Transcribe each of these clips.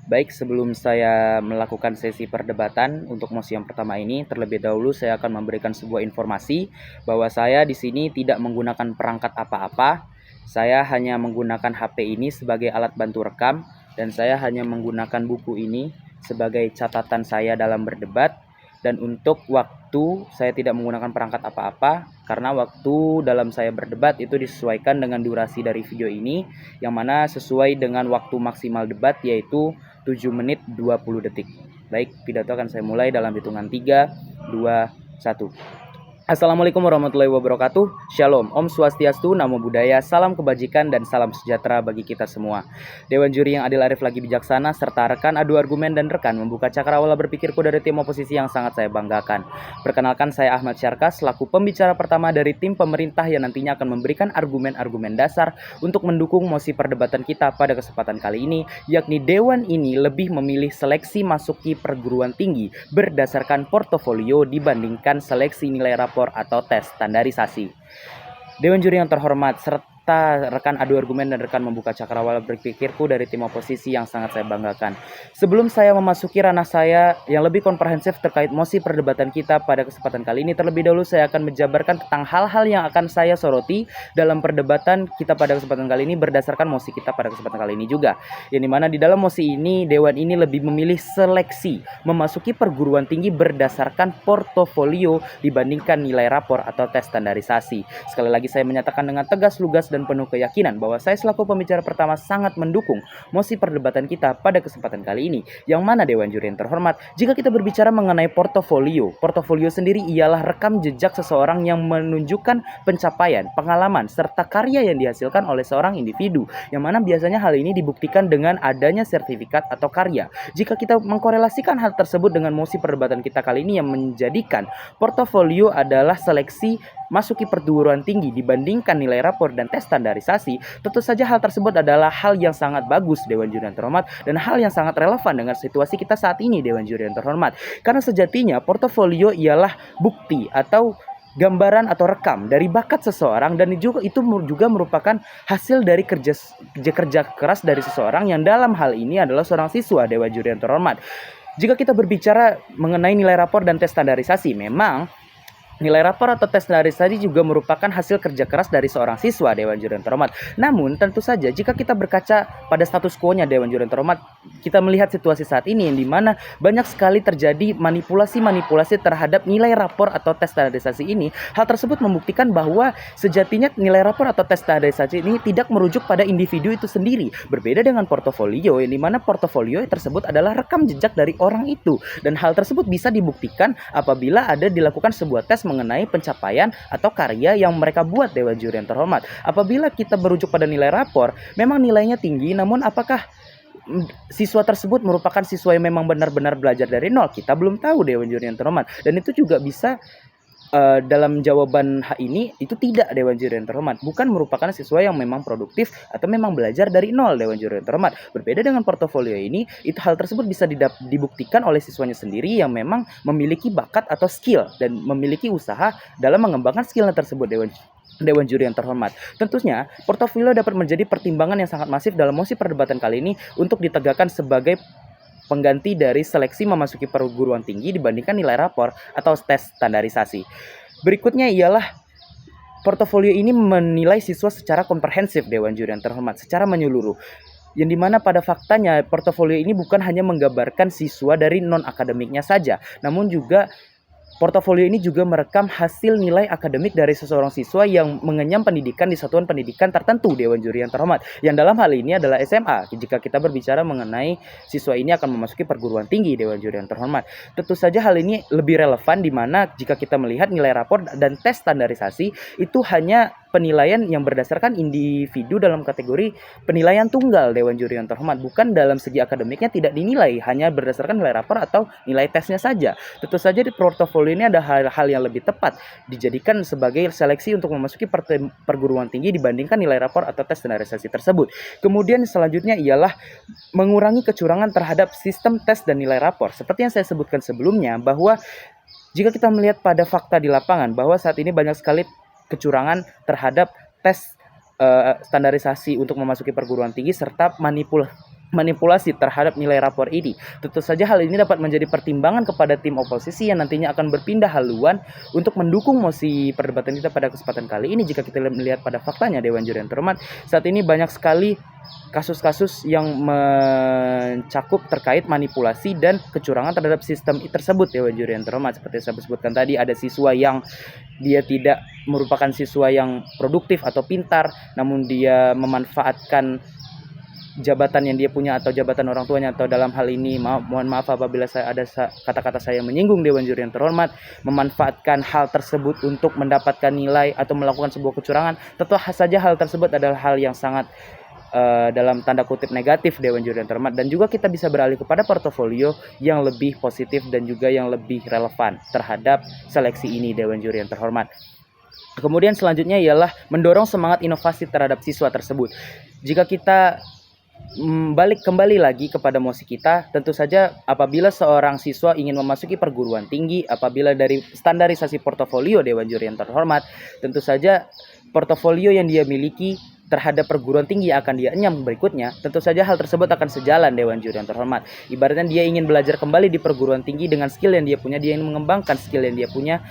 Baik, sebelum saya melakukan sesi perdebatan untuk mosi yang pertama ini, terlebih dahulu saya akan memberikan sebuah informasi bahwa saya di sini tidak menggunakan perangkat apa-apa. Saya hanya menggunakan HP ini sebagai alat bantu rekam dan saya hanya menggunakan buku ini sebagai catatan saya dalam berdebat. Dan untuk waktu saya tidak menggunakan perangkat apa-apa karena waktu dalam saya berdebat itu disesuaikan dengan durasi dari video ini, yang mana sesuai dengan waktu maksimal debat yaitu 7 menit 20 detik. Baik, pidato akan saya mulai dalam hitungan 3, 2, 1. Assalamualaikum warahmatullahi wabarakatuh. Shalom, Om Swastiastu, Namo Buddhaya, salam kebajikan dan salam sejahtera bagi kita semua. Dewan juri yang adil, arif, lagi bijaksana, serta rekan adu argumen dan rekan membuka cakrawala berpikirku dari tim oposisi yang sangat saya banggakan. Perkenalkan, saya Ahmad Syarka selaku pembicara pertama dari tim pemerintah yang nantinya akan memberikan argumen-argumen dasar untuk mendukung mosi perdebatan kita pada kesempatan kali ini, yakni Dewan ini lebih memilih seleksi masuki perguruan tinggi berdasarkan portofolio dibandingkan seleksi nilai rapor atau tes standarisasi. Dewan juri yang terhormat serta rekan adu argumen dan rekan membuka cakrawala berpikirku dari tim oposisi yang sangat saya banggakan. Sebelum saya memasuki ranah saya yang lebih komprehensif terkait mosi perdebatan kita pada kesempatan kali ini, terlebih dahulu saya akan menjabarkan tentang hal-hal yang akan saya soroti dalam perdebatan kita pada kesempatan kali ini berdasarkan mosi kita pada kesempatan kali ini juga. Yang dimana di dalam mosi ini, Dewan ini lebih memilih seleksi memasuki perguruan tinggi berdasarkan portofolio dibandingkan nilai rapor atau tes standarisasi. Sekali lagi saya menyatakan dengan tegas, lugas, dan penuh keyakinan bahwa saya selaku pembicara pertama sangat mendukung mosi perdebatan kita pada kesempatan kali ini. Yang mana Dewan juri yang terhormat, jika kita berbicara mengenai portofolio sendiri ialah rekam jejak seseorang yang menunjukkan pencapaian, pengalaman, serta karya yang dihasilkan oleh seorang individu. Yang mana biasanya hal ini dibuktikan dengan adanya sertifikat atau karya. Jika kita mengkorelasikan hal tersebut dengan mosi perdebatan kita kali ini yang menjadikan portofolio adalah seleksi masuki perguruan tinggi dibandingkan nilai rapor dan tes standarisasi, tentu saja hal tersebut adalah hal yang sangat bagus Dewan juri yang terhormat dan hal yang sangat relevan dengan situasi kita saat ini Dewan juri yang terhormat. Karena sejatinya portofolio ialah bukti atau gambaran atau rekam dari bakat seseorang, dan itu juga merupakan hasil dari kerja keras dari seseorang yang dalam hal ini adalah seorang siswa Dewan juri yang terhormat. Jika kita berbicara mengenai nilai rapor dan tes standarisasi, memang nilai rapor atau tes standarisasi juga merupakan hasil kerja keras dari seorang siswa Dewan juri yang terhormat. Namun tentu saja jika kita berkaca pada status quo-nya Dewan juri yang terhormat, kita melihat situasi saat ini yang dimana banyak sekali terjadi manipulasi terhadap nilai rapor atau tes standarisasi ini. Hal tersebut membuktikan bahwa sejatinya nilai rapor atau tes standarisasi ini tidak merujuk pada individu itu sendiri. Berbeda dengan portofolio yang dimana portofolio tersebut adalah rekam jejak dari orang itu. Dan hal tersebut bisa dibuktikan apabila ada dilakukan sebuah tes mengenai pencapaian atau karya yang mereka buat Dewan juri yang terhormat. Apabila kita merujuk pada nilai rapor, memang nilainya tinggi, namun apakah siswa tersebut merupakan siswa yang memang benar-benar belajar dari nol? Kita belum tahu Dewan juri yang terhormat. Dan itu juga bisa dalam jawaban ini itu tidak Dewan juri yang terhormat, bukan merupakan siswa yang memang produktif atau memang belajar dari nol Dewan juri yang terhormat. Berbeda dengan portofolio ini, itu hal tersebut bisa dibuktikan oleh siswanya sendiri yang memang memiliki bakat atau skill dan memiliki usaha dalam mengembangkan skillnya tersebut Dewan juri yang terhormat. Tentunya portofolio dapat menjadi pertimbangan yang sangat masif dalam mosi perdebatan kali ini untuk ditegakkan sebagai pengganti dari seleksi memasuki perguruan tinggi dibandingkan nilai rapor atau tes standarisasi. Berikutnya ialah portofolio ini menilai siswa secara komprehensif Dewan juri yang terhormat, secara menyeluruh. Yang dimana pada faktanya portofolio ini bukan hanya menggambarkan siswa dari non-akademiknya saja, namun juga portofolio ini juga merekam hasil nilai akademik dari seseorang siswa yang mengenyam pendidikan di satuan pendidikan tertentu Dewan juri yang terhormat. Yang dalam hal ini adalah SMA. Jika kita berbicara mengenai siswa ini akan memasuki perguruan tinggi Dewan juri yang terhormat. Tentu saja hal ini lebih relevan di mana jika kita melihat nilai rapor dan tes standarisasi itu hanya penilaian yang berdasarkan individu dalam kategori penilaian tunggal Dewan juri yang terhormat, bukan dalam segi akademiknya tidak dinilai, hanya berdasarkan nilai rapor atau nilai tesnya saja. Tentu saja di portofolio ini ada hal-hal yang lebih tepat dijadikan sebagai seleksi untuk memasuki perguruan tinggi dibandingkan nilai rapor atau tes standarisasi tersebut. Kemudian selanjutnya ialah mengurangi kecurangan terhadap sistem tes dan nilai rapor. Seperti yang saya sebutkan sebelumnya, bahwa jika kita melihat pada fakta di lapangan bahwa saat ini banyak sekali kecurangan terhadap tes standarisasi untuk memasuki perguruan tinggi serta manipulasi terhadap nilai rapor ini. Tentu saja hal ini dapat menjadi pertimbangan kepada tim oposisi yang nantinya akan berpindah haluan untuk mendukung mosi perdebatan kita pada kesempatan kali ini. Jika kita melihat pada faktanya, Dewan Juri yang terhormat, saat ini banyak sekali kasus-kasus yang mencakup terkait manipulasi dan kecurangan terhadap sistem tersebut, Dewan Juri yang terhormat. Seperti saya sebutkan tadi, ada siswa yang dia tidak merupakan siswa yang produktif atau pintar, namun dia memanfaatkan jabatan yang dia punya atau jabatan orang tuanya, atau dalam hal ini mohon maaf apabila saya ada kata-kata saya menyinggung Dewan Juri yang terhormat, memanfaatkan hal tersebut untuk mendapatkan nilai atau melakukan sebuah kecurangan. Tentu saja hal tersebut adalah hal yang sangat dalam tanda kutip negatif, Dewan Juri yang terhormat, dan juga kita bisa beralih kepada portofolio yang lebih positif dan juga yang lebih relevan terhadap seleksi ini, Dewan Juri yang terhormat. Kemudian selanjutnya ialah mendorong semangat inovasi terhadap siswa tersebut. Jika kita balik kembali lagi kepada mosi kita, tentu saja apabila seorang siswa ingin memasuki perguruan tinggi, apabila dari standarisasi portofolio, Dewan Juri yang terhormat, tentu saja portofolio yang dia miliki terhadap perguruan tinggi akan dia enyam berikutnya, tentu saja hal tersebut akan sejalan, Dewan Juri yang terhormat. Ibaratnya dia ingin belajar kembali di perguruan tinggi dengan skill yang dia punya, dia ingin mengembangkan skill yang dia punya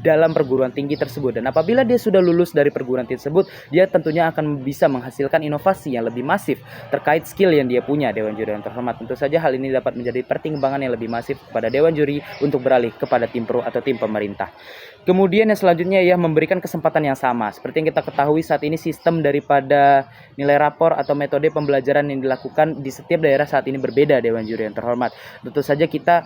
dalam perguruan tinggi tersebut. Dan apabila dia sudah lulus dari perguruan tinggi tersebut, dia tentunya akan bisa menghasilkan inovasi yang lebih masif terkait skill yang dia punya, Dewan Juri yang terhormat. Tentu saja hal ini dapat menjadi pertimbangan yang lebih masif kepada Dewan Juri untuk beralih kepada tim pro atau tim pemerintah. Kemudian yang selanjutnya ya, memberikan kesempatan yang sama. Seperti yang kita ketahui saat ini, sistem daripada nilai rapor atau metode pembelajaran yang dilakukan di setiap daerah saat ini berbeda, Dewan Juri yang terhormat. Tentu saja kita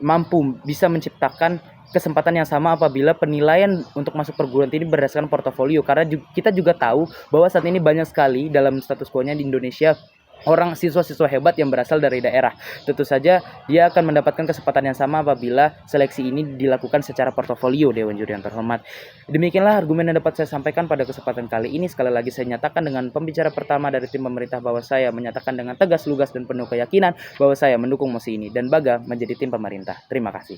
mampu bisa menciptakan kesempatan yang sama apabila penilaian untuk masuk perguruan tinggi berdasarkan portofolio, karena kita juga tahu bahwa saat ini banyak sekali dalam status quo-nya di Indonesia orang siswa-siswa hebat yang berasal dari daerah. Tentu saja dia akan mendapatkan kesempatan yang sama apabila seleksi ini dilakukan secara portofolio, Dewan Juri yang terhormat. Demikianlah argumen yang dapat saya sampaikan pada kesempatan kali ini. Sekali lagi saya nyatakan dengan pembicara pertama dari tim pemerintah bahwa saya menyatakan dengan tegas, lugas, dan penuh keyakinan bahwa saya mendukung mosi ini dan bangga menjadi tim pemerintah. Terima kasih.